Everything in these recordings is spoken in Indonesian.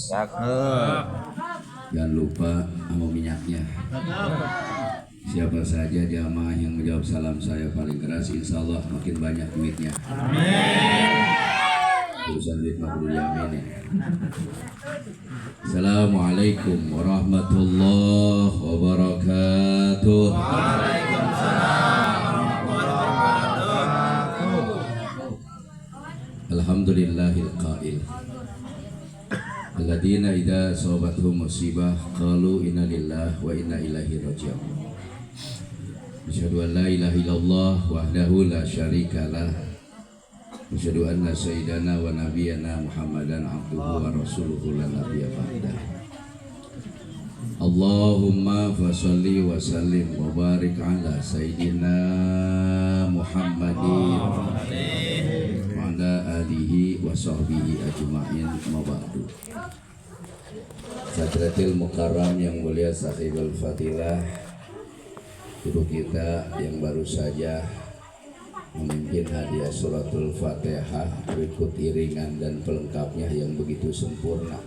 Jangan lupa sama minyaknya. Siapa saja jamaah yang menjawab salam saya paling keras, insya Allah makin banyak duitnya. Urusan duit mah kudu diamin ya. Assalamualaikum warahmatullahi wabarakatuh. Alhamdulillahil qail alladzina idza asabathum musibah qalu inna lillahi wa inna ilaihi raji'un. Asyhadu an la ilaha illallah wahdahu la syarikalah. Asyhadu anna sayyidana wa nabiyyana Muhammadan abduhu wa rasuluhu la nabiyya ba'dah. Allahumma fasholli wa sallim wa barik ala sayyidina Muhammadin wa ala alihi wa sahbihi ajma'in ma ba'du. Sadratil Mukarram yang mulia sahibul fadilah, guru kita yang baru saja memimpin hadiah suratul Fatihah berikut iringan dan pelengkapnya yang begitu sempurna.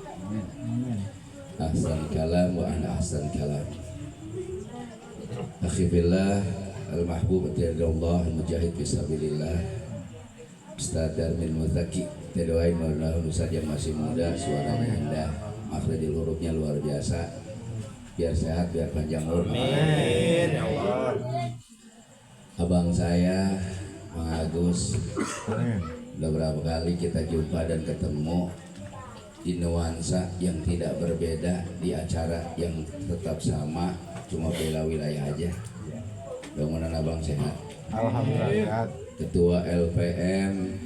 Ahsan kalam wa ana ahsan kalam. Akhifillah al-mahbub Allah mujahid fisabilillah Ustaz Darmin Muzaki, doain mudah-mudahan Ustaz yang masih muda, suaranya indah, makhrajul hurufnya luar biasa, biar sehat, biar panjang umur. Amin ya Allah. Abang saya Mang Agus, udah berapa kali kita jumpa dan ketemu di nuansa yang tidak berbeda, di acara yang tetap sama, cuma beda wilayah aja. Mudah-mudahan abang sehat. Alhamdulillah. Ketua LPM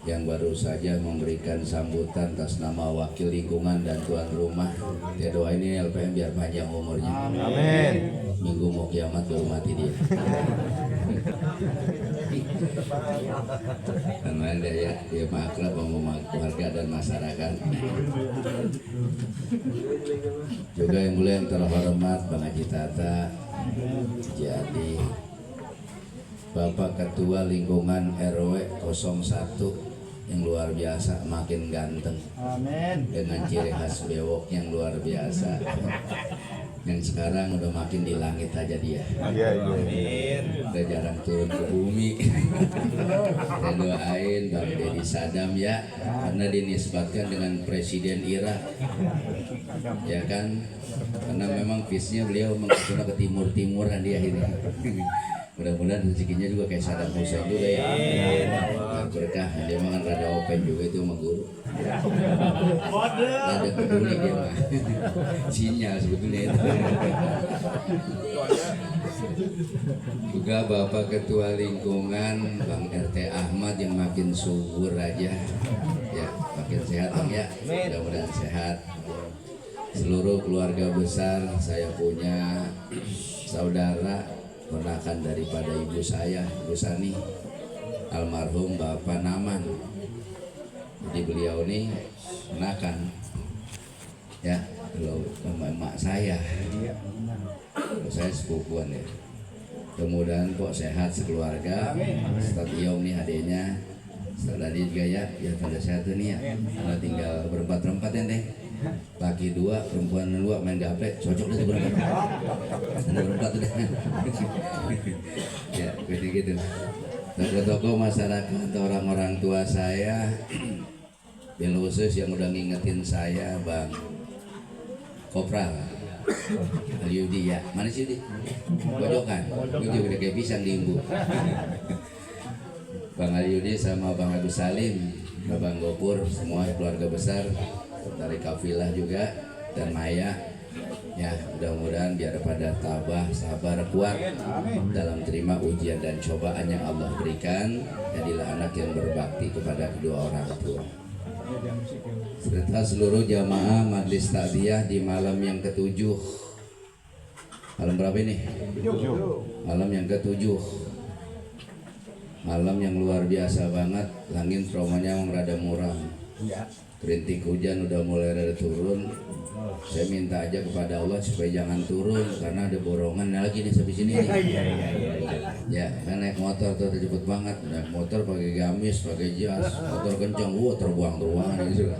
yang baru saja memberikan sambutan atas nama wakil lingkungan dan tuan rumah. Ya doa ini LPM biar panjang umurnya. Amin. Minggu mau kiamat baru mati dia. Karena ada ya, dia makrab sama keluarga dan masyarakat. Juga yang mulia yang terhormat Bang Haji Tata, jadi Bapak Ketua Lingkungan RW 01 yang luar biasa, makin ganteng. Amin. Dengan ciri khas bewok yang luar biasa. Yang sekarang udah makin di langit aja dia. Iya, iya. Udah jarang turun ke bumi. Saya doain Bang Deddy Sadam ya, karena dinisbatkan dengan Presiden Irak, ya kan? Karena memang visnya beliau mengarah ke timur-timuran dia ini. Mudah-mudahan rezekinya juga kayak Saddam Hussein juga ya. Berkah, dia mah kan rada open juga itu sama guru. Rada peduli dia mah. Sinyal sebetulnya itu. Juga Bapak Ketua Lingkungan Bang RT Ahmad yang makin subur aja. Ya, makin sehat Bang ya. Mudah-mudahan sehat. Seluruh keluarga besar, saya punya saudara ponakan daripada ibu saya, Ibu Sani, almarhum Bapak Naman. Jadi beliau ini ponakan ya, kalau emak saya, kalau saya sepupuan ya. Mudah-mudahan kok sehat sekeluarga. Ustaz Iyom nih adiknya, Ustaz Adi juga ya, biar pada sehat tuh nih ya. Kalau tinggal berempat-empat ya deh. Laki 2, perempuan 2 main gaplek, cocok deh berempat. Ada berempat udah. Ya, gitu. Tokoh-tokoh masyarakat, orang-orang tua saya, bil khusus yang udah ngingetin saya, Bang Kopral Al-Yudi ya. Mana sih Yudi? Pojokan. Yudi udah kayak pisang diimbu. Bang Al-Yudi sama Bang Agus Salim, Bang Gopur, semua keluarga besar dari kafilah juga, dan Maya ya, mudah-mudahan biar pada tabah, sabar, kuat dalam terima ujian dan cobaan yang Allah berikan. Jadilah anak yang berbakti kepada kedua orang tua, serta seluruh jamaah Majlis Takziah di malam yang ke-7. Malam berapa ini? Malam yang ke-7. Malam yang luar biasa banget. Langit traumanya rada muram, rintik hujan udah mulai rada turun. Saya minta aja kepada Allah supaya jangan turun, karena ada borongan lagi nih sampai sini nih. Ya, kan naik motor tuh cepet banget. Naik motor pakai gamis, pakai jas, motor kencang, terbang-terbangan gitu.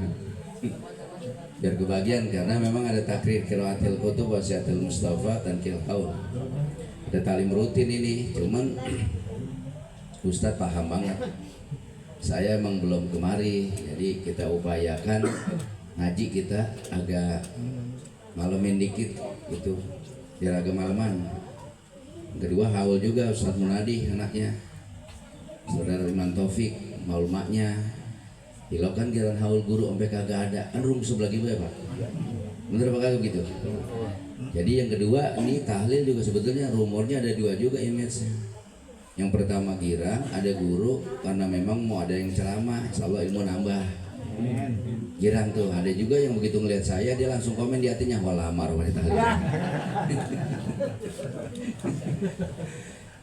biar kebagian karena memang ada takrir qiraatil kutub wasiatul mustafa dan haul. Ada talim rutin ini, cuman Ustadz paham banget. Saya emang belum kemari, jadi kita upayakan ngaji kita agak malemin dikit gitu, biar agak maleman. Kedua haul juga Ustadz Munadi anaknya, saudara Iman Taufik maul maknya. Hilok kan jalan haul guru sampai kagak ada, kan room sebelah gitu ya Pak, bener apa kagak gitu. Jadi yang kedua ini tahlil juga sebetulnya rumornya ada dua juga image. Yang pertama girang ada guru karena memang mau ada yang ceramah, insya Allah ilmu nambah. Girang tuh, ada juga yang begitu ngelihat saya dia langsung komen di hatinya walamar wanita tahlil.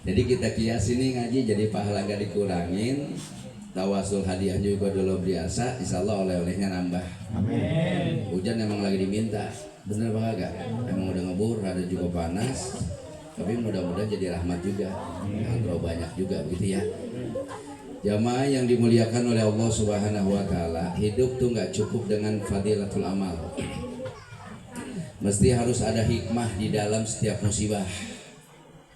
Jadi kita kias ini ngaji jadi pahala gak dikurangin. Tawasul hadiah juga dulu biasa, insya Allah oleh-olehnya nambah. Amin. Hujan emang lagi diminta, bener apa kagak? Emang udah ngebur, ada juga panas, tapi mudah-mudahan jadi rahmat juga. Jangan terlalu banyak juga begitu ya. Jamaah yang dimuliakan oleh Allah Subhanahu Wa Taala, hidup tuh nggak cukup dengan fadilatul amal. Mesti harus ada hikmah di dalam setiap musibah.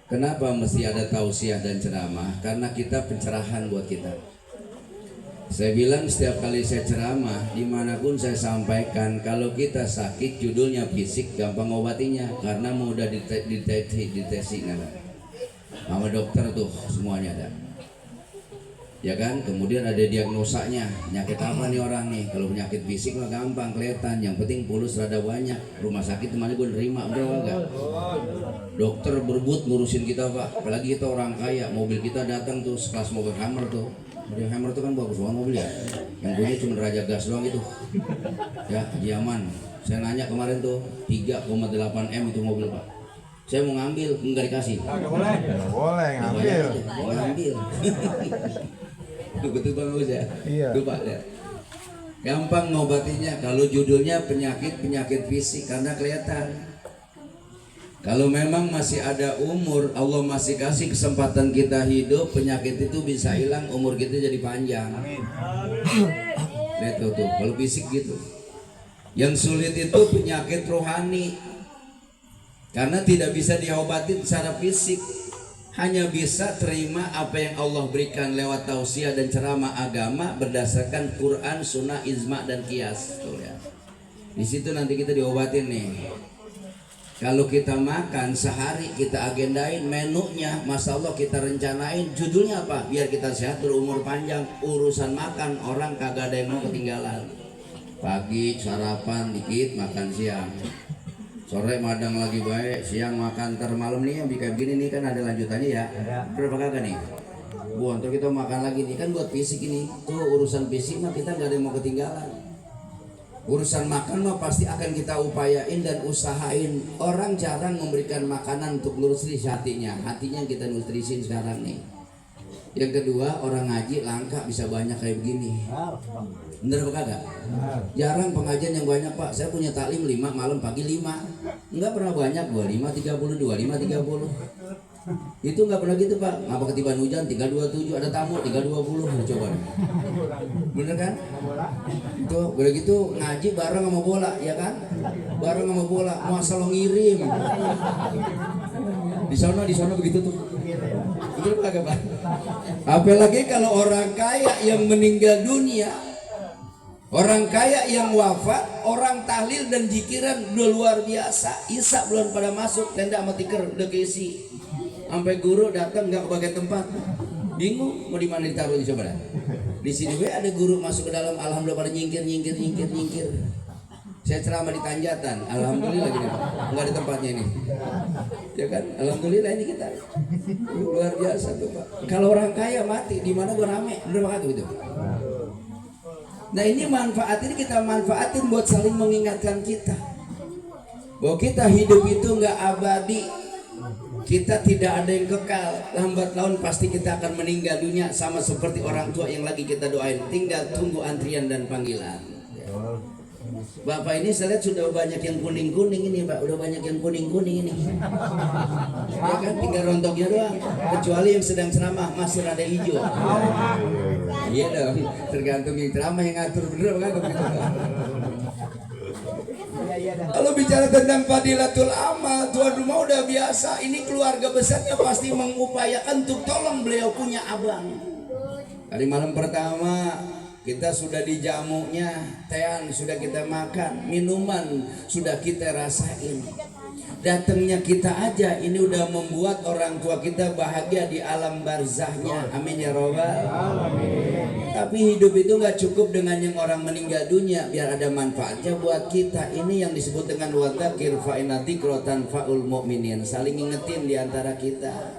Kenapa mesti ada tausiah dan ceramah? Karena kita pencerahan buat kita. Saya bilang setiap kali saya ceramah, dimanapun saya sampaikan, kalau kita sakit judulnya fisik gampang obatinya karena mudah ditesi sama dokter tuh semuanya ada. Ya kan, kemudian ada diagnosanya, penyakit apa nih orang nih. Kalau penyakit fisik mah gampang kelihatan, yang penting pulus rada banyak. Rumah sakit kemana gue nerima, berapa enggak? Dokter berebut ngurusin kita Pak, apalagi kita orang kaya, mobil kita datang tuh sekelas mobil Hammer tuh. Mobil Hammer itu kan bagus banget mobil ya, yang punya cuma Raja Gas doang itu ya, Yaman. Saya nanya kemarin tuh 3,8 M itu mobil Pak. Saya mau ngambil, enggak dikasih. Nggak boleh ngambil. Mau ngambil. Betul bagus ya. Iya. Tuh Pak lihat. Gampang ngobatinya kalau judulnya penyakit fisik karena kelihatan. Kalau memang masih ada umur, Allah masih kasih kesempatan kita hidup, penyakit itu bisa hilang, umur kita jadi panjang. Lihat tuh, kalau fisik gitu. Yang sulit itu penyakit rohani, karena tidak bisa diobati secara fisik, hanya bisa terima apa yang Allah berikan lewat tausiah dan ceramah agama berdasarkan Quran, Sunnah, Ijma dan Qiyas. Tuh ya. Di situ nanti kita diobatin nih. Kalau kita makan sehari kita agendain menunya, Masya Allah kita rencanain judulnya apa? Biar kita sehat berumur panjang. Urusan makan orang kagak ada yang mau ketinggalan. Pagi sarapan dikit, makan siang. Sore madang lagi baik, siang makan, ntar malam nih yang kayak begini nih kan ada lanjutannya ya. Berapa kagak nih? Bu, ntar kita makan lagi nih kan buat fisik ini. Tuh urusan fisik mah kita nggak ada yang mau ketinggalan. Urusan makan mah pasti akan kita upayain dan usahain. Orang jarang memberikan makanan untuk nutrisi hatinya. Hatinya kita nutrisin sekarang nih. Yang kedua, orang ngaji langka bisa banyak kayak begini. Bener apa kagak? Jarang pengajian yang banyak Pak. Saya punya taklim 5 malam pagi 5. Enggak pernah banyak 25 30 25 30. Itu nggak pernah gitu Pak. Ngapa ketiban hujan 327 ada tamu 320. Coba deh. Bener kan? Tuh udah gitu ngaji bareng sama bola ya kan? Bareng sama bola masa lo ngirim. Di sana begitu tuh. Betul kagak Pak? Apalagi kalau orang kaya yang meninggal dunia, orang kaya yang wafat, orang tahlil dan jikiran udah luar biasa. Isa belum pada masuk, tenda sama tikar udah keisi. Sampai guru datang nggak kebagian tempat, bingung mau di mana ditaruh coba dah. Di sini gue ada guru masuk ke dalam, alhamdulillah pada nyingkir. Saya ceramah di Tanjatan, alhamdulillah gini, nggak ada tempatnya ini, ya kan? Alhamdulillah ini kita luar biasa tuh Pak. Kalau orang kaya mati, di mana gue rame, bener banget gitu. Nah ini manfaat ini kita manfaatin buat saling mengingatkan kita bahwa kita hidup itu nggak abadi. Kita tidak ada yang kekal, lambat laun pasti kita akan meninggal dunia, sama seperti orang tua yang lagi kita doain, tinggal tunggu antrian dan panggilan. Bapak ini saya lihat sudah banyak yang kuning-kuning ini Pak, udah banyak yang kuning-kuning ini. Ya kan, tinggal rontoknya doang, kecuali yang sedang ceramah masih ada hijau. Iya dong, tergantung yang ceramah yang ngatur, bener kan? Kalau bicara tentang fadilatul amal, tuan rumah udah biasa. Ini keluarga besarnya pasti mengupayakan untuk tolong beliau punya abang. Hari malam pertama kita sudah di jamunya, tean sudah kita makan, minuman sudah kita rasain. Datangnya kita aja ini udah membuat orang tua kita bahagia di alam barzahnya. Amin ya robbal alamin. Tapi hidup itu nggak cukup dengan yang orang meninggal dunia, biar ada manfaatnya buat kita. Ini yang disebut dengan wadzakir fa inna dzikra tanfa'ul mu'minin. Saling ngingetin di antara kita.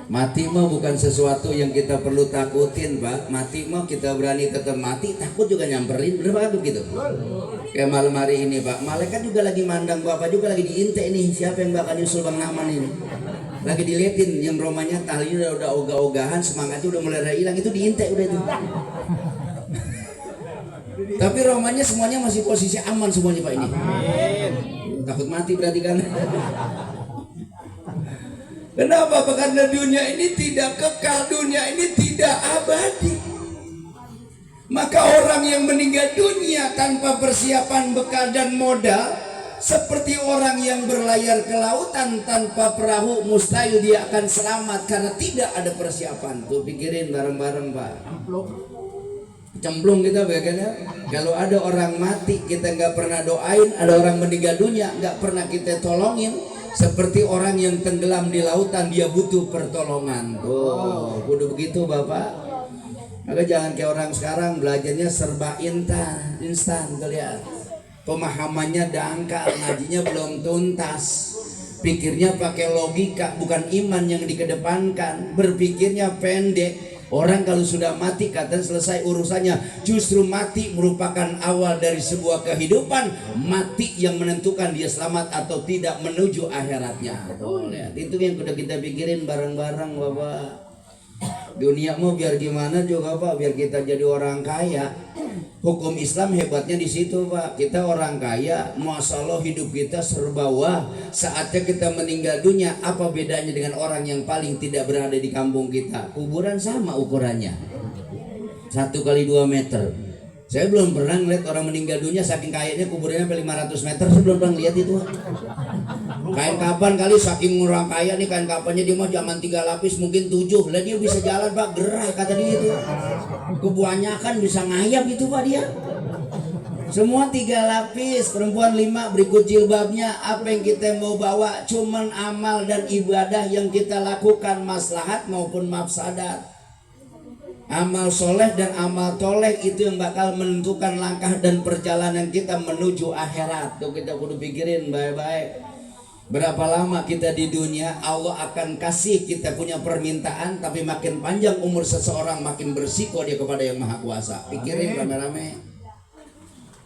Mati mah bukan sesuatu yang kita perlu takutin, Pak. Mati mah kita berani tetap mati, takut juga nyamperin, bener Pak begitu. Kayak malam hari ini, Pak. Malaikat juga lagi mandang Bapak, juga lagi diinte nih, siapa yang bakal nyusul Bang Naman ini. Lagi diliatin yang romanya tahlilnya udah ogah-ogahan, semangatnya udah mulai hilang, itu diinte udah itu. Tapi romanya semuanya masih posisi aman semuanya, Pak ini. Takut mati berarti kan. Kenapa? Karena dunia ini tidak kekal, dunia ini tidak abadi. Maka orang yang meninggal dunia tanpa persiapan bekal dan modal, seperti orang yang berlayar ke lautan tanpa perahu, mustahil dia akan selamat karena tidak ada persiapan. Tuh pikirin bareng-bareng, Pak. Cemplung kita bagaimana? Kalau ada orang mati kita nggak pernah doain, ada orang meninggal dunia nggak pernah kita tolongin. Seperti orang yang tenggelam di lautan, dia butuh pertolongan. Oh, udah begitu Bapak. Maka jangan kayak orang sekarang belajarnya serba instan, lihat. Pemahamannya dangkal, ngajinya belum tuntas. Pikirnya pakai logika, bukan iman yang dikedepankan. Berpikirnya pendek. Orang kalau sudah mati katanya selesai urusannya. Justru mati merupakan awal dari sebuah kehidupan. Mati yang menentukan dia selamat atau tidak menuju akhiratnya. Tuh, lihat. Itu yang udah kita pikirin bareng-bareng Bapak. Dunia mau biar gimana juga Pak, biar kita jadi orang kaya. Hukum Islam hebatnya di situ Pak. Kita orang kaya, masalah hidup kita serba wah. Saatnya kita meninggal dunia, apa bedanya dengan orang yang paling tidak berada di kampung kita? Kuburan sama ukurannya, 1x2 meter. Saya belum pernah ngeliat orang meninggal dunia saking kayanya kuburannya sampai 500 meter. Saya belum pernah lihat itu. Kain kapan kali saking orang kaya nih, kain kapannya dia mah zaman 3 lapis mungkin 7. Lah dia bisa jalan Pak, gerah kata dia itu. Kebanyakan bisa ngayap itu Pak dia. Semua 3 lapis, perempuan 5 berikut jilbabnya. Apa yang kita mau bawa cuman amal dan ibadah yang kita lakukan, maslahat maupun mafsadat. Amal soleh dan amal toleh itu yang bakal menentukan langkah dan perjalanan kita menuju akhirat. Tuh kita kudu pikirin baik-baik. Berapa lama kita di dunia, Allah akan kasih kita punya permintaan. Tapi makin panjang umur seseorang, makin bersiko dia kepada yang maha kuasa. Pikirin rame-rame.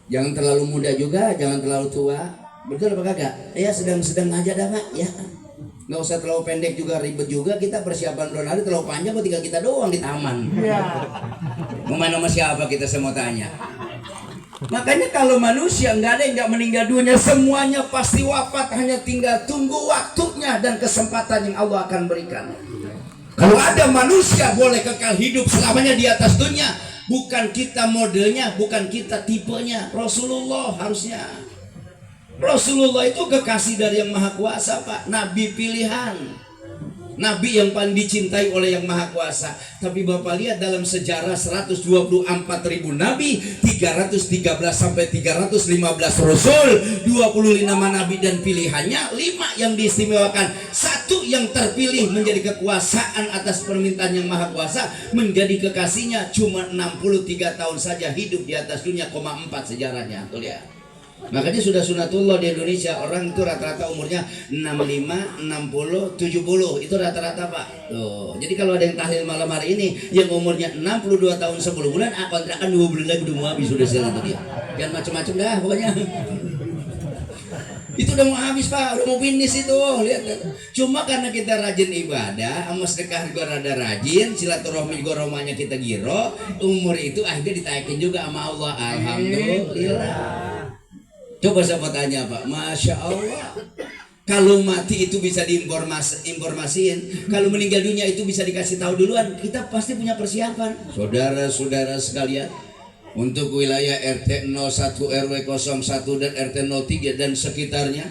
Jangan terlalu muda juga, jangan terlalu tua. Betul apa kagak? Ya sedang-sedang aja dah Pak ya. Nggak usah terlalu pendek juga, ribet juga. Kita persiapan bulan hari terlalu panjang, tinggal kita doang di taman. Kemana sama siapa kita semua tanya. Makanya kalau manusia nggak ada yang nggak meninggal dunia, semuanya pasti wafat, hanya tinggal tunggu waktunya dan kesempatan yang Allah akan berikan. Kalau ada manusia boleh kekal hidup selamanya di atas dunia, bukan kita modelnya, bukan kita tipenya. Rasulullah harusnya. Rasulullah itu kekasih dari yang maha kuasa Pak. Nabi pilihan, Nabi yang paling dicintai oleh yang maha kuasa. Tapi Bapak lihat dalam sejarah 124.000 Nabi, 313 sampai 315 Rasul, 25 Nabi dan pilihannya 5 yang diistimewakan, 1 yang terpilih menjadi kekuasaan atas permintaan yang maha kuasa, menjadi kekasihnya. Cuma 63 tahun saja hidup di atas dunia, 4 sejarahnya. Tuh lihat. Makanya sudah sunatullah di Indonesia, orang itu rata-rata umurnya 65, 60, 70. Itu rata-rata Pak. Tuh. Jadi kalau ada yang tahlil malam hari ini yang umurnya 62 tahun 10 bulan, kontrakan 2 bulan lagi udah mau habis, sudah selesai itu dia. Jangan macam-macam dah pokoknya. Itu udah mau habis Pak, udah mau finish itu. Lihat. Cuma karena kita rajin ibadah, sama sedekah juga rada rajin, silaturahmi juga romanya kita giro, umur itu akhirnya ditaikin juga sama Allah. Alhamdulillah. Coba saya tanya Pak, Masya Allah. Kalau mati itu bisa diinformasiin, kalau meninggal dunia itu bisa dikasih tahu duluan. Kita pasti punya persiapan. Saudara-saudara sekalian, untuk wilayah RT 01 RW 01 dan RT 03 dan sekitarnya,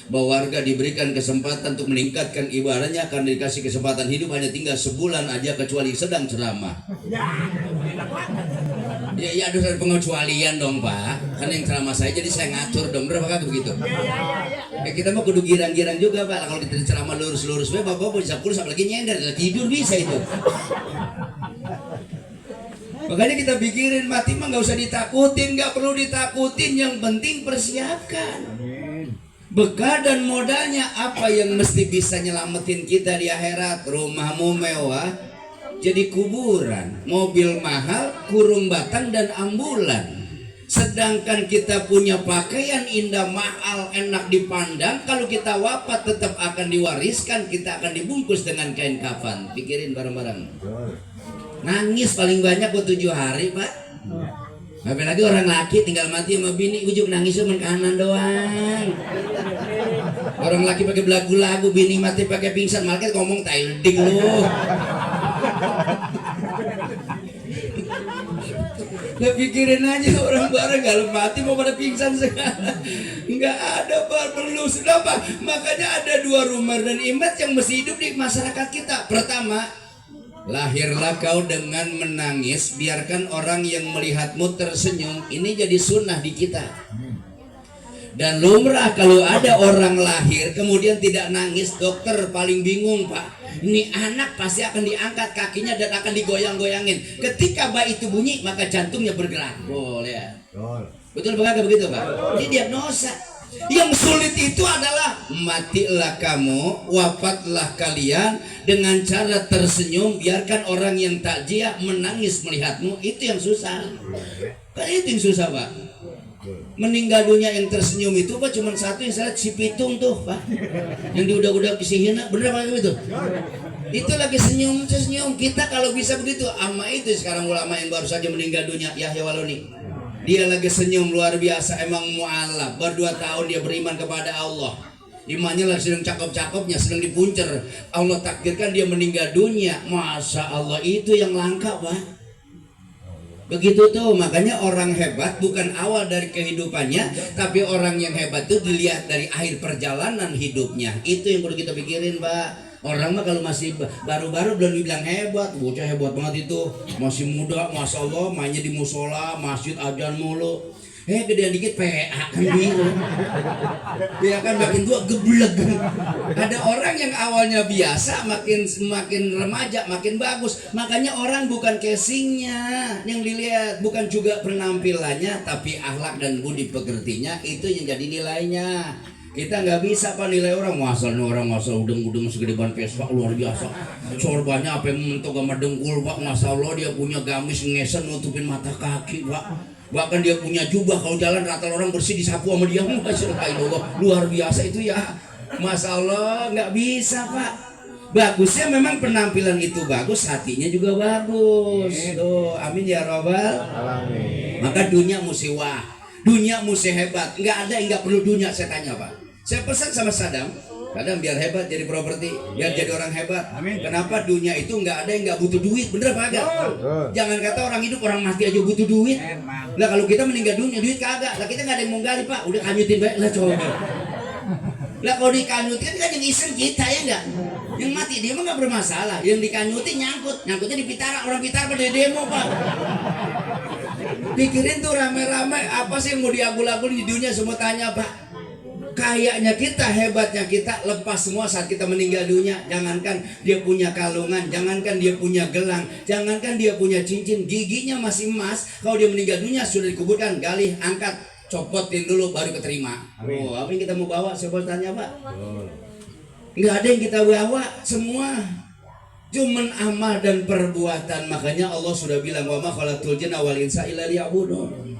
bahwa warga diberikan kesempatan untuk meningkatkan ibadahnya karena dikasih kesempatan hidup hanya tinggal sebulan aja kecuali sedang ceramah. Ya ada pengecualian dong Pak, kan yang ceramah saya jadi saya ngatur dong, berapa kali begitu? Ya kita mah kudu girang-girang juga Pak, kalau kita ceramah lurus-lurus, bapak bisa pulus apalagi nyender, tidur bisa itu. Makanya kita pikirin mati mah nggak usah ditakutin, nggak perlu ditakutin, yang penting persiapkan. Bekal dan modalnya apa yang mesti bisa nyelamatin kita di akhirat. Rumahmu mewah jadi kuburan, mobil mahal, kurung batang dan ambulan. Sedangkan kita punya pakaian indah, mahal, enak dipandang, kalau kita wafat tetap akan diwariskan, kita akan dibungkus dengan kain kafan. Pikirin bareng-bareng. Nangis paling banyak buat 7 hari Pak. Apalagi orang laki tinggal mati sama bini, ujuk nangis cuma kanan doang. Orang laki pakai belagu-lagu, bini mati pakai pingsan, malah ngomong tailing lu. Nah pikirin aja orang bareng kalau mati mau pada pingsan sekarang. Nggak ada perlu kenapa? Makanya ada 2 rumah dan imat yang mesti hidup di masyarakat kita. Pertama, lahirlah kau dengan menangis, biarkan orang yang melihatmu tersenyum. Ini jadi sunnah di kita. Dan lumrah kalau ada orang lahir kemudian tidak nangis, dokter paling bingung Pak. Ini anak pasti akan diangkat kakinya dan akan digoyang-goyangin. Ketika bayi itu bunyi maka jantungnya bergerak. Boleh ya? Betul begitu Pak? Ini diagnosa. Yang sulit itu adalah matilah kamu, wafatlah kalian dengan cara tersenyum, biarkan orang yang takziah menangis melihatmu. Itu yang susah. Kan itu yang susah Pak. Meninggal dunia yang tersenyum itu Pak cuma satu, yang salah si Pitung tuh Pak, yang diudah-udah kisihina, bener Pak itu? Itu lagi senyum. Kita kalau bisa begitu, ama itu sekarang ulama yang baru saja meninggal dunia, Yahya Waloni. Dia lagi senyum luar biasa, emang mu'alaf, baru 2 tahun dia beriman kepada Allah. Imannya lagi sedang cakep-cakepnya, sedang dipuncer. Allah takdirkan dia meninggal dunia. Masya Allah, itu yang langka Pak. Begitu tuh, makanya orang hebat bukan awal dari kehidupannya, tapi orang yang hebat itu dilihat dari akhir perjalanan hidupnya. Itu yang perlu kita pikirin Pak. Orang mah kalau masih baru-baru belum dibilang hebat, bocah hebat banget itu, masih muda, masya Allah, mainnya di musola, masjid, ajan mulu. Gedean dikit PA kan biru. Ya kan makin tua geblek. Ada orang yang awalnya biasa, makin remaja, makin bagus. Makanya orang bukan casingnya yang dilihat, bukan juga penampilannya, tapi akhlak dan budi pekertinya itu yang jadi nilainya. Kita nggak bisa Pak nilai orang, masalahnya orang masal udeng-udeng segede ban Vespa luar biasa. Sorbannya apa yang mentok sama dengkul Pak, masya Allah dia punya gamis ngesen nutupin mata kaki Pak. Bahkan dia punya jubah, kalau jalan rata orang bersih disapu sama dia. Masya Allah, luar biasa itu ya. Masya Allah, nggak bisa Pak. Bagusnya memang penampilan itu bagus, hatinya juga bagus. Tuh, amin ya robbal alamin. Maka dunia mesti wah, dunia mesti hebat. Nggak ada yang nggak perlu dunia, saya tanya Pak. Saya pesan sama Sadam biar hebat jadi properti, biar jadi orang hebat. Amin. Kenapa dunia itu nggak ada yang nggak butuh duit, bener Pak agak? Jangan kata orang hidup, orang mati aja butuh duit. Lah kalau kita meninggal dunia duit kagak, lah kita nggak ada yang mau gali Pak, udah kanyutin baik lah coba. Lah kalau dikanyutin kan yang iseng kita ya enggak? Yang mati dia mah nggak bermasalah, yang dikanyutin nyangkutnya di Pitara, orang Pitara pada demo Pak. Pikirin tuh rame-rame apa sih yang mau diagul-agul di dunia, semua tanya Pak. Kayaknya kita, hebatnya kita, lepas semua saat kita meninggal dunia. Jangankan dia punya kalungan, jangankan dia punya gelang, jangankan dia punya cincin, giginya masih emas. Kalau dia meninggal dunia sudah dikuburkan, gali, angkat, copotin dulu baru keterima. Oh, apa yang kita mau bawa? Saya tanya Pak. Nggak ada yang kita bawa, semua cuman amal dan perbuatan. Makanya Allah sudah bilang, wa ma khalaqtul jinna wal insa illa liya'budun.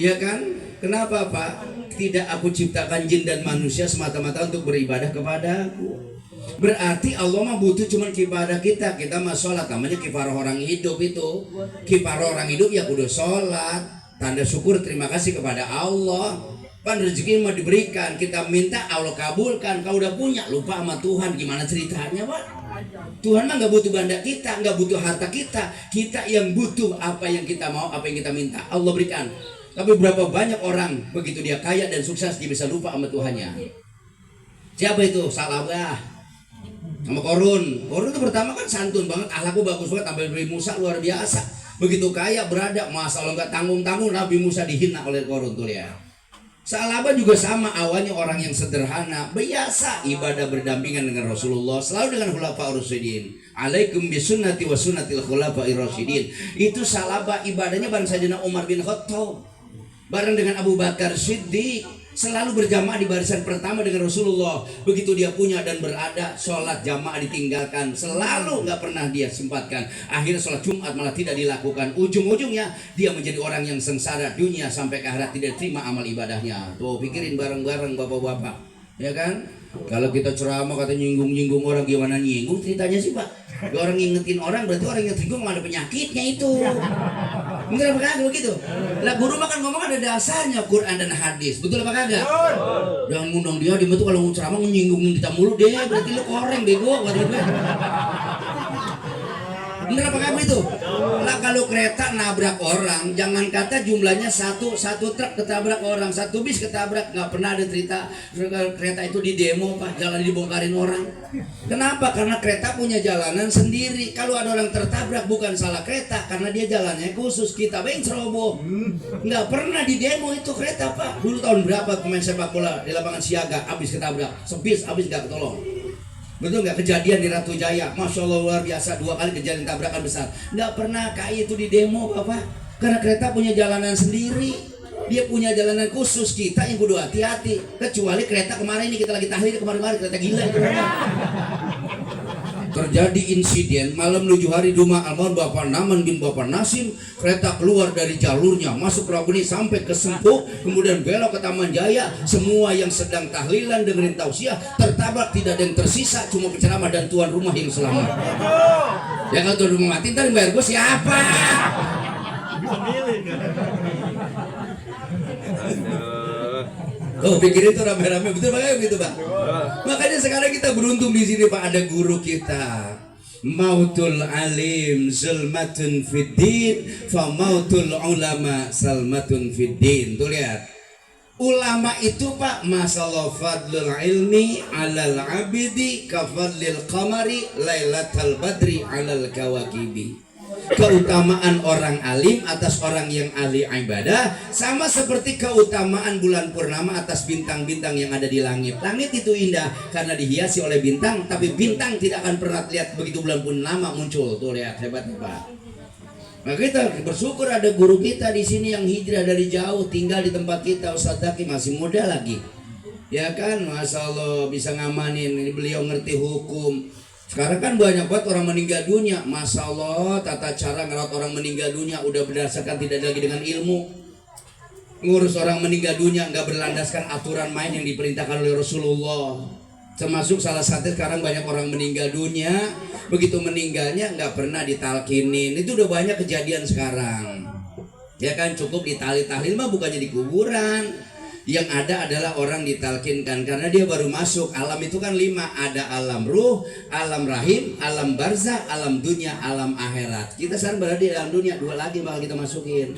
Ya kan? Kenapa Pak? Tidak aku ciptakan jin dan manusia semata-mata untuk beribadah kepada aku. Berarti Allah mah butuh cuma ibadah kita. Kita mah sholat, namanya kifarah orang hidup itu. Kifarah orang hidup ya kudu sholat. Tanda syukur terima kasih kepada Allah. Pan rezeki mah diberikan, kita minta Allah kabulkan. Kau udah punya, lupa sama Tuhan, gimana ceritanya Pak? Tuhan mah nggak butuh benda kita, nggak butuh harta kita. Kita yang butuh apa yang kita mau, apa yang kita minta. Allah berikan. Tapi berapa banyak orang begitu dia kaya dan sukses dia bisa lupa sama Tuhannya. Siapa itu? Salabah sama Korun. Korun itu pertama kan santun banget, akhlakku bagus banget, sampai Nabi Musa luar biasa. Begitu kaya berada, Masya Allah nggak tanggung-tanggung Nabi Musa dihina oleh Korun tuh ya. Salabah juga sama, awalnya orang yang sederhana, biasa ibadah berdampingan dengan Rasulullah, selalu dengan khulafaur rasyidin. Alaikum bisunnati wa sunnatil khulafair rasyidin. Itu Salabah ibadahnya bareng Sayyidina Umar bin Khattab, bareng dengan Abu Bakar Siddiq, selalu berjamaah di barisan pertama dengan Rasulullah. Begitu dia punya dan berada, sholat jamaah ditinggalkan, selalu nggak pernah dia sempatkan. Akhirnya sholat Jumat malah tidak dilakukan. Ujung-ujungnya dia menjadi orang yang sengsara dunia sampai ke akhirat, tidak terima amal ibadahnya. Tuh pikirin bareng-bareng bapak-bapak, ya kan? Kalau kita ceramah kata nyinggung-nyinggung orang, gimana nyinggung ceritanya sih Pak? Orang ngingetin orang berarti orang yang tersinggung ada penyakitnya itu. Betul apa kagak begitu? Lah guru makan ngomong ada dasarnya Quran dan hadis. Betul apa kagak? Jangan ngundang dia tuh kalau ceramah nyinggung kita mulu deh, berarti lu koreng bego kata gue. Bener apa kagak itu? Lah kalau kereta nabrak orang, jangan kata jumlahnya satu truk ketabrak orang, satu bis ketabrak. Nggak pernah ada cerita kereta itu di demo Pak, jalan dibongkarin orang. Kenapa? Karena kereta punya jalanan sendiri. Kalau ada orang tertabrak bukan salah kereta, karena dia jalannya khusus. Kita yang ceroboh. Nggak pernah di demo itu kereta Pak. Dulu tahun berapa pemain sepak bola di lapangan Siaga habis ketabrak, sebis habis nggak ketolong. Betul nggak? Kejadian di Ratu Jaya, Masya Allah luar biasa, 2 kali kejadian tabrakan besar. Nggak pernah KAI itu di demo Bapak, karena kereta punya jalanan sendiri, dia punya jalanan khusus. Kita yang kudu hati-hati, kecuali kereta kemarin ini kita lagi tahlil kemarin kereta gila itu. Terjadi insiden malam menuju hari Jumat, almarhum Bapak Naman bin Bapak Nasim, kereta keluar dari jalurnya masuk Ragunan sampai ke Sempuk, kemudian belok ke Taman Jaya. Semua yang sedang tahlilan dengerin tausiah tertabrak, tidak ada yang tersisa, cuma penceramah dan tuan rumah yang selamat. Ya kalau tuan rumah mati ntar bayar gue siapa? Oh pikir itu rame-rame, betul Pak? Gitu Pak. Makanya sekarang kita beruntung di sini Pak, ada guru kita. Mautul alim zulmatun fiddin, fa mautul ulama salmatun fiddin. Tuh lihat. Ulama itu Pak, masalah fadlul ilmi alal abidi kafadlil qamari lailatal badri alal kawakibi. Keutamaan orang alim atas orang yang ahli ibadah sama seperti keutamaan bulan purnama atas bintang-bintang yang ada di langit. Langit itu indah karena dihiasi oleh bintang, tapi bintang tidak akan pernah lihat begitu bulan purnama muncul. Tuh lihat hebatnya Pak. Nah kita bersyukur ada guru kita di sini yang hijrah dari jauh tinggal di tempat kita. Ustaz Zaki masih muda lagi, ya kan? Masya Allah bisa ngamanin. Beliau ngerti hukum. Sekarang kan banyak banget orang meninggal dunia. Masya Allah tata cara ngerawat orang meninggal dunia udah berdasarkan tidak lagi dengan ilmu. Ngurus orang meninggal dunia nggak berlandaskan aturan main yang diperintahkan oleh Rasulullah. Termasuk salah satu sekarang banyak orang meninggal dunia, begitu meninggalnya nggak pernah ditalkinin. Itu udah banyak kejadian sekarang. Ya kan, cukup ditali-tahlil mah bukannya di kuburan. Yang ada adalah orang ditalkinkan karena dia baru masuk. Alam itu kan 5, ada alam ruh, alam rahim, alam barzah, alam dunia, alam akhirat. Kita sekarang berada di alam dunia, 2 lagi bakal kita masukin.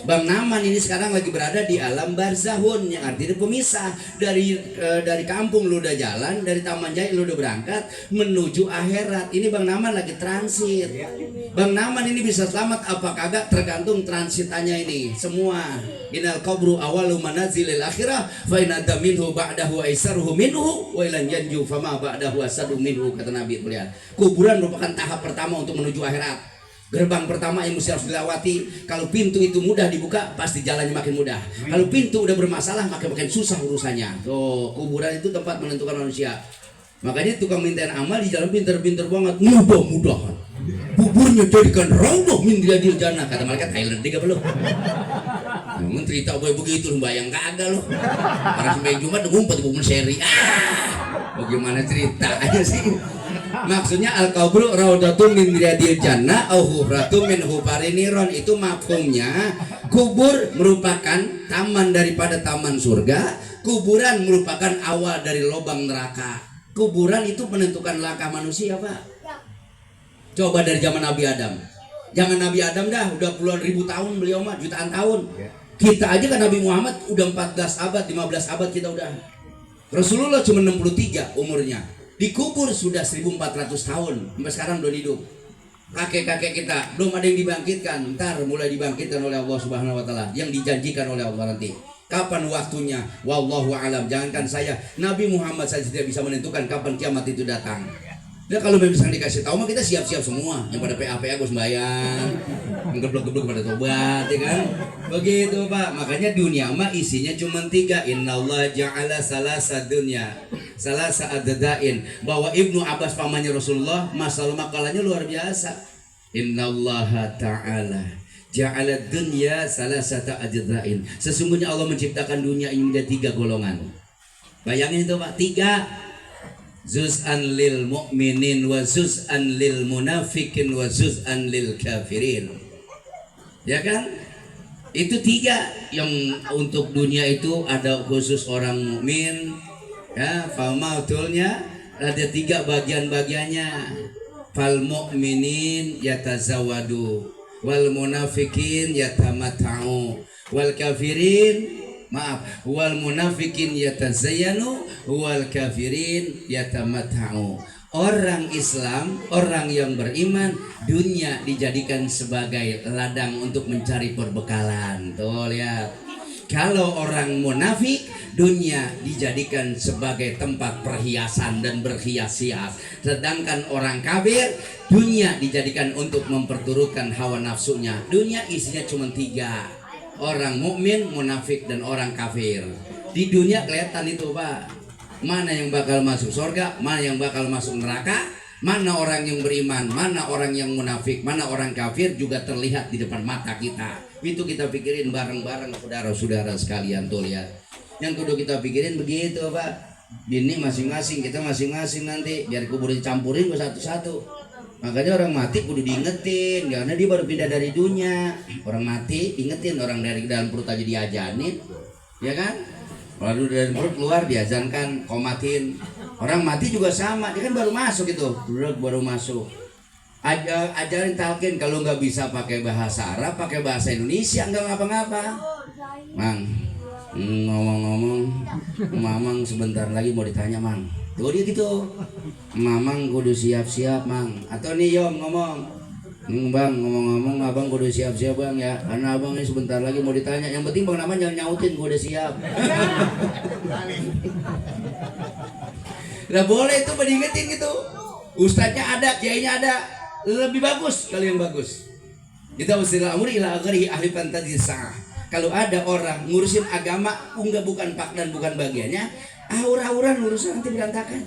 Bang Naman ini sekarang lagi berada di alam barzahun, yang artinya pemisah dari kampung lu udah jalan, dari Taman Jaya lu udah berangkat menuju akhirat. Ini Bang Naman lagi transit. Bang Naman ini bisa selamat apa kagak tergantung transitannya ini semua. Inal qabru awalu manazilil akhirah fa in anta minhu ba'dahu aisaruhu minhu wa ilan yanju fama ba'dahu asadu minhu, kata Nabi. Lihat, kuburan merupakan tahap pertama untuk menuju akhirat. Gerbang pertama yang mesti harus dilewati. Kalau pintu itu mudah dibuka, pasti jalannya makin mudah. Kalau pintu udah bermasalah, makin susah urusannya. Tuh, kuburan itu tempat menentukan manusia. Makanya tukang mintain amal di jalan pinter-pinter banget. Mudah-mudahan kuburnya jadikan raudhah min riyadil jannah, kata malaikat. Thailand tiga belum. Namun cerita gue begitu, bayang kagak lo. Orang sembahyang Jumat ngumpet di kubur seri. Bagaimana ceritanya sih? Maksudnya al-qabru raudhatun min riyadil jannah au hufratun min hufariniron. Itu mafhumnya kubur merupakan taman daripada taman surga, kuburan merupakan awal dari lubang neraka. Kuburan itu menentukan langkah manusia, Pak. Coba dari zaman Nabi Adam. Jangan Nabi Adam dah, udah puluhan ribu tahun beliau mah, jutaan tahun. Kita aja kan Nabi Muhammad udah 14 abad, 15 abad kita udah. Rasulullah cuma 63 umurnya. Dikubur sudah 1400 tahun. Sampai sekarang belum hidup. Kakek-kakek kita belum ada yang dibangkitkan. Ntar mulai dibangkitkan oleh Allah Subhanahu wa taala, yang dijanjikan oleh Allah nanti. Kapan waktunya? Wallahu alam. Jangankan saya, Nabi Muhammad saja tidak bisa menentukan kapan kiamat itu datang. Nah kalau misalnya dikasih tahu mah kita siap-siap semua. Yang pada PA gue sembahyang, yang geblok-geblok pada tobat, ya kan? Begitu Pak. Makanya dunia mah isinya cuma 3. Innallaha ja'ala salasa dunya, salasa adadain. Bahwa Ibnu Abbas pamannya Rasulullah, masalah makalahnya luar biasa. Innallaha ta'ala ja'ala dunya salasata adadain. Sesungguhnya Allah menciptakan dunia ini menjadi 3 golongan. Bayangin itu Pak, 3. Zuz'an lil mu'minin wa zuz'an lil munafikin wa zuz'an lil kafirin. Ya kan? Itu 3 yang untuk dunia itu ada khusus orang mukmin. Ya, famautulnya ada 3 bagian-bagiannya. Fal mu'minin yatazawadu wal munafikin yatamata'u wal kafirin wal munafikin yatazayyanu wal kafirin yatamatta'u. Orang Islam, orang yang beriman, dunia dijadikan sebagai ladang untuk mencari perbekalan. Tuh lihat. Kalau orang munafik, dunia dijadikan sebagai tempat perhiasan dan berhias-hias. Sedangkan orang kafir, dunia dijadikan untuk memperturutkan hawa nafsunya. Dunia isinya cuma 3. Orang mukmin, munafik, dan orang kafir. Di dunia kelihatan itu Pak. Mana yang bakal masuk surga, mana yang bakal masuk neraka, mana orang yang beriman, mana orang yang munafik, mana orang kafir juga terlihat di depan mata kita. Itu kita pikirin bareng-bareng saudara-saudara sekalian tuh lihat. Yang kudu kita pikirin begitu Pak. Ini masing-masing, kita masing-masing nanti biar kubur dicampurin ke satu-satu. Makanya orang mati kudu diingetin, karena dia baru pindah dari dunia. Orang mati ingetin, orang dari dalam perut aja diajanin, ya kan? Lalu dari perut keluar diazankan, komatin. Orang mati juga sama, dia kan baru masuk itu, baru masuk. Ajarin talqin, kalau nggak bisa pakai bahasa Arab, pakai bahasa Indonesia, nggak ngapa-ngapa. Mang, ngomong-ngomong, Mamang sebentar lagi mau ditanya Mang. Tuh dia gitu, Mamang kudu siap-siap Mang. Atau nih Yom ngomong, Bang ngomong-ngomong abang kudu siap-siap Bang ya, karena abang ini sebentar lagi mau ditanya. Yang penting Bang Naman jangan nyautin, gua udah siap. Nah boleh itu diingetin gitu. Ustadznya ada, kiainya ada, lebih bagus kalau yang bagus. Kita usilah amri ila aghrihi ahli fantazisa. Kalau ada orang ngurusin agama, enggak bukan pak dan bukan bagiannya, aura-aura urusan nanti berantakan.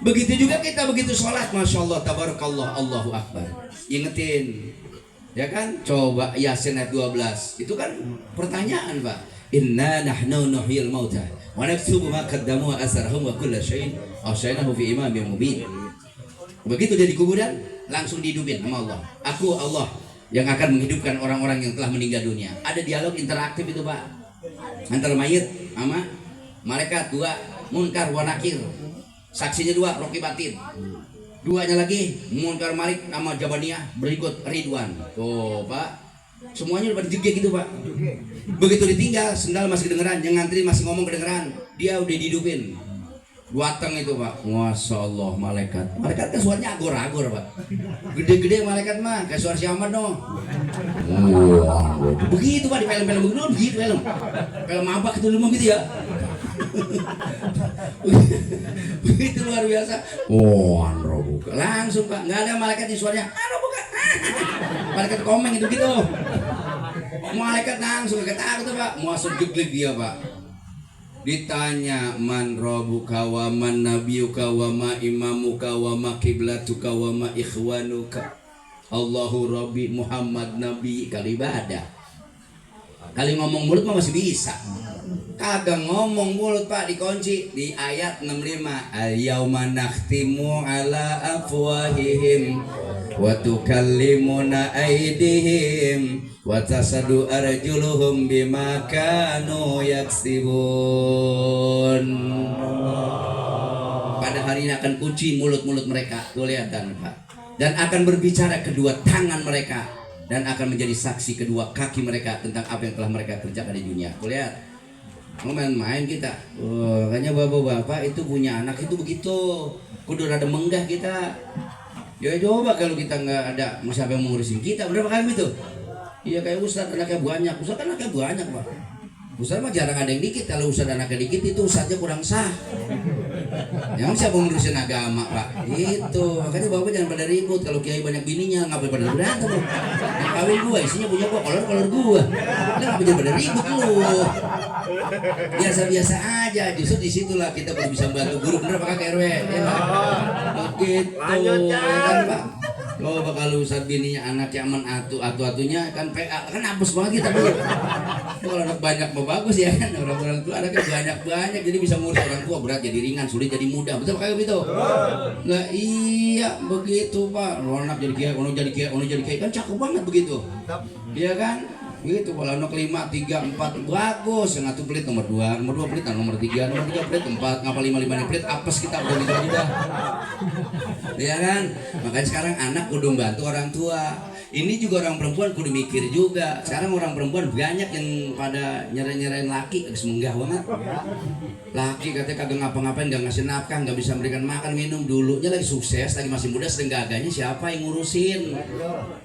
Begitu juga kita begitu sholat, masya Allah, tabarakallah, Allahu akbar. Ingetin, ya kan? Coba Yasin ayat 12, itu kan pertanyaan Pak. Inna nahnu nuhyil mauta wa naktubu ma qaddamu wa asrahum wa kulla syai'in ahsaynahu fi imamin mubin. Begitu dia di kuburan, langsung dihidupin sama Allah. Aku Allah yang akan menghidupkan orang-orang yang telah meninggal dunia. Ada dialog interaktif itu Pak, antara mayit sama malaikat 2, munkar wa nakir. Saksinya 2, roki batin. 2-nya lagi munkar malik sama jabaniyah, berikut Ridwan. Tuh Pak, semuanya udah pada jegek gitu Pak. Begitu ditinggal, sendal masih kedengeran, yang ngantri masih ngomong kedengeran, dia udah dihidupin. Duateng itu Pak, Masya Allah malaikat. Malaikat kan suaranya agor-agor Pak. Gede-gede malaikat mah, kayak suara si Ahmad dong. Begitu Pak di film-film begitu film. Film apa itu dulu gitu ya. Begitu luar biasa. Andro buka. Langsung Pak, nggak ada malaikat di suaranya. Andro buka. Malaikat komeng itu gitu. Malaikat langsung kata tuh Pak, masuk jeglik dia Pak. Ditanya man rabbuka wa man nabiyuka wa ma imamuka wa ma kiblatuka wa ma ikhwanuka. Allahu Rabbi Muhammad Nabi. Kali ibadah. Kali ngomong mulut mah masih bisa. Kagak ngomong mulut Pak, dikunci di ayat 65. Al-yauma nakhtimu ala afwahihim wa tukallimuna aydihim wa tasadu arjuluhum bima kanu yaksibun. Pada hari ini akan kunci mulut-mulut mereka. Tuh lihat dan Pak. Dan akan berbicara kedua tangan mereka dan akan menjadi saksi kedua kaki mereka tentang apa yang telah mereka kerjakan di dunia. Tuh lihat. Main-main kita. Makanya bapak-bapak itu punya anak itu begitu. Kudu rada menggah kita. Ya coba kalau kita nggak ada siapa yang mengurusin kita, berapa kali itu? Iya kayak Ustadz anaknya banyak, Ustadz kan anaknya banyak Pak. Ustadz mah jarang ada yang dikit, kalau Ustadz anaknya dikit itu Ustadznya kurang sah. Yang siapa mengurusin agama Pak? Gitu. Makanya bapak jangan pada ribut, kalau kiai banyak bininya ngapain pada berantem loh. Yang kawin gua isinya punya gua, kolor gua. Lah ngapain pada ribut lu? Biasa-biasa aja, justru disitulah kita baru bisa membantu guru, bener Pak Kakek RW ya Pak? Begitu ya kan Pak? Oh bakal Ustadz bininya anaknya aman atunya kan PA kan hapus banget kita dulu. Kalau anak banyak mau bagus ya kan, orang tua anaknya banyak jadi bisa ngurus orang tua, berat jadi ringan, sulit jadi mudah, betul kayak gitu. Nggak iya begitu Pak, lo anak jadi kiai, ono jadi kiai kan cakep banget begitu, iya kan? Gitu kalau anak 5, 3, 4 bagus, yang satu pelit nomor 2 pelit, nomor 3 pelit, 4 ngapa 5 pelit, apes kita udah gitu aja. Ya kan? Makanya sekarang anak kudu bantu orang tua. Ini juga orang perempuan kudu mikir juga. Sekarang orang perempuan banyak yang pada nyerain laki, semenggah banget. Laki katanya kagak ngapa-ngapain, gak ngasih nafkah, gak bisa memberikan makan minum. Dulunya lagi sukses, lagi masih muda, sedang gagahnya siapa yang ngurusin?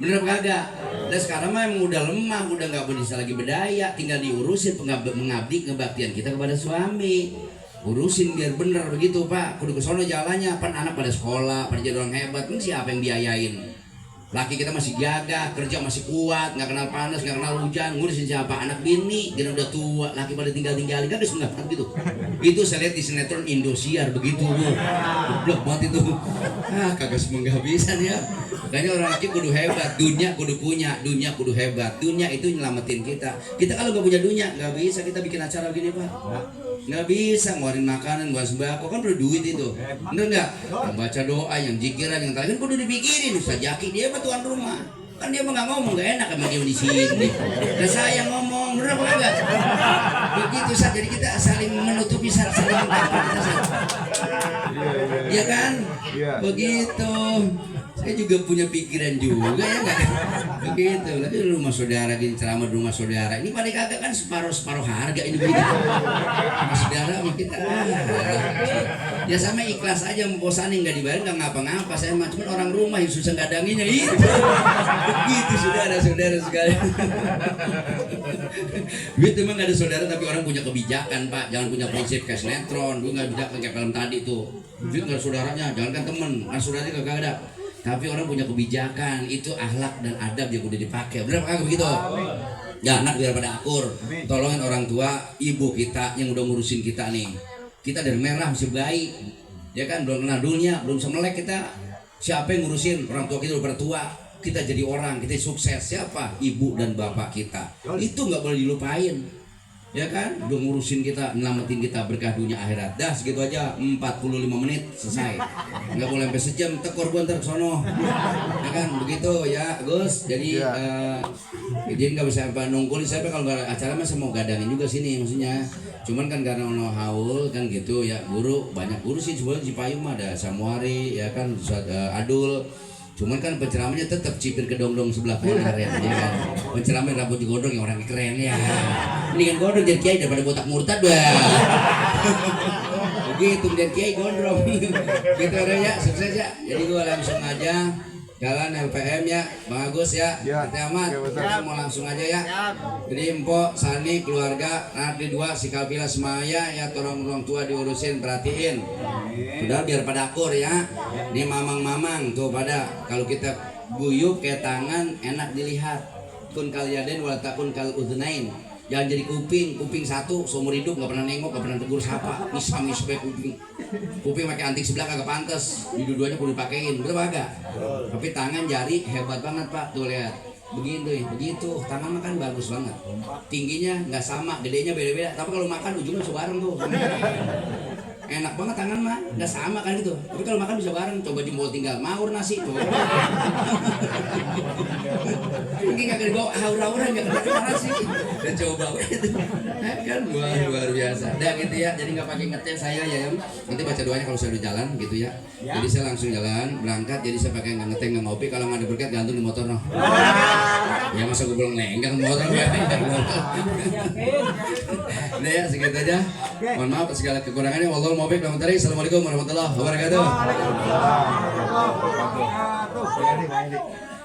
Bener apa kagak? Dan sekarang mah emang udah lemah, udah gak bisa lagi berdaya, tinggal diurusin mengabdi kebaktian kita kepada suami. Urusin biar bener begitu Pak, kudu kesono jalannya, pan anak pada sekolah, pada jadi orang hebat, ini siapa yang biayain? Laki kita masih gagah, kerja masih kuat, nggak kenal panas, nggak kenal hujan, ngurusin siapa? Anak bini, dia udah tua, laki pada tinggalin, kan nggak gitu. Itu saya lihat di sinetron Indosiar begitu, goblok banget itu. Kagak semua nggak bisa nih ya. Makanya orang laki kudu hebat, dunia kudu punya, dunia kudu hebat, dunia itu nyelamatin kita. Kita kalau nggak punya dunia, nggak bisa kita bikin acara begini Pak. Nggak bisa ngeluarin makanan, ngeluarin sembako, kan perlu duit itu. Bener nggak? Yang baca doa, yang zikiran, yang tadi kan kudu dipikirin. Ustaz Jaki dia mah tuan rumah, kan dia mah nggak ngomong, nggak enak sama dia di sini. Dan saya ngomong, bener apa enggak? Begitu Ustaz, jadi kita saling menutupi, saling melengkapi. Iya kan? Begitu. Saya juga punya pikiran juga ya enggak? Begitu. Tapi rumah saudara gini, ceramah di rumah saudara ini pada kagak kan separuh harga ini begitu. Rumah saudara sama kita. Ya sama ikhlas aja, membosanin nggak dibayar nggak ngapa-ngapa. Saya mah cuma orang rumah yang susah gadanginya itu. Begitu saudara-saudara sekalian. Duit memang nggak ada saudara, tapi orang punya kebijakan Pak. Jangan punya prinsip kayak sinetron. Gue nggak bijak kayak film tadi tuh. Duit nggak ada saudaranya, jangan kan temen. Kan saudaranya kagak ada. Tapi orang punya kebijakan, itu akhlak dan adab yang udah dipakai. Benar kagak begitu? Ya anak biar pada akur. Tolongin orang tua, ibu kita yang udah ngurusin kita nih. Kita dari merah masih bayi, ya kan, belum kenal dunia, belum semelek kita. Siapa yang ngurusin? Orang tua kita udah pada tua. Kita jadi orang, kita sukses. Siapa? Ibu dan bapak kita. Itu nggak boleh dilupain. Ya kan, udah ngurusin kita, nyelamatin kita, berkah dunia akhirat. Dah segitu aja, 45 menit selesai. Nggak boleh sampai sejam, tekor gua ntar kesono. Ya kan, begitu ya Gus. Jadi jadi nggak bisa apa nungguin. Saya kalau nggak acara mah saya mau gadangin juga sini maksudnya. Cuman kan karena ono haul kan gitu ya, guru banyak guru sih sebenarnya Cipayung mah ada Samuari ya kan, Adul. Cuman kan penceramanya tetap cipir ke dong-dong sebelah kanan ya kan. Penceramanya rambut digodong yang orang keren ya. Mendingan gondrong jadi kiai daripada botak murtad bah. Begitu dan kiai gondrong. Gitu ya, sukses ya. Jadi gua langsung aja jalan LPM ya, Bang Agus ya. Kita aman. Kita mau langsung aja ya. Jadi Empok, Sani, keluarga, nanti 2 si Kalpila Semaya ya, tolong orang tua diurusin, perhatiin. Udah biar pada akur ya. Ini mamang-mamang tuh pada kalau kita guyup kayak tangan enak dilihat. Kun kal yaden wala takun kal udhunain. Jangan jadi kuping satu seumur hidup nggak pernah nengok, nggak pernah tegur sapa, mis baik kuping pakai antik sebelah kagak pantas, di dua-duanya perlu dipakein, betul kagak? Tapi tangan jari hebat banget Pak, tuh lihat, begitu, tangan makan bagus banget, tingginya nggak sama, gedenya beda-beda, tapi kalau makan ujungnya sebareng tuh. enak banget tangan mah, nggak sama kan gitu. Tapi kalau makan bisa bareng, coba di mall tinggal maur nasi tuh. Mungkin nggak dibawa aura-aura nggak kena nasi. Dan coba itu, kan luar biasa. Dan gitu ya, jadi nggak pakai ngetes saya ya, nanti baca doanya kalau saya udah jalan gitu ya. Jadi saya langsung jalan berangkat, jadi saya pakai nggak ngeteh nggak ngopi. Kalau nggak ada berkat gantung di motor noh. Ya masa gue belum lenggang motor ya. Nah ya segitu aja. Mohon maaf atas segala kekurangannya. Wallahul muwaffiq. Assalamualaikum warahmatullahi wabarakatuh. Waalaikumsalam.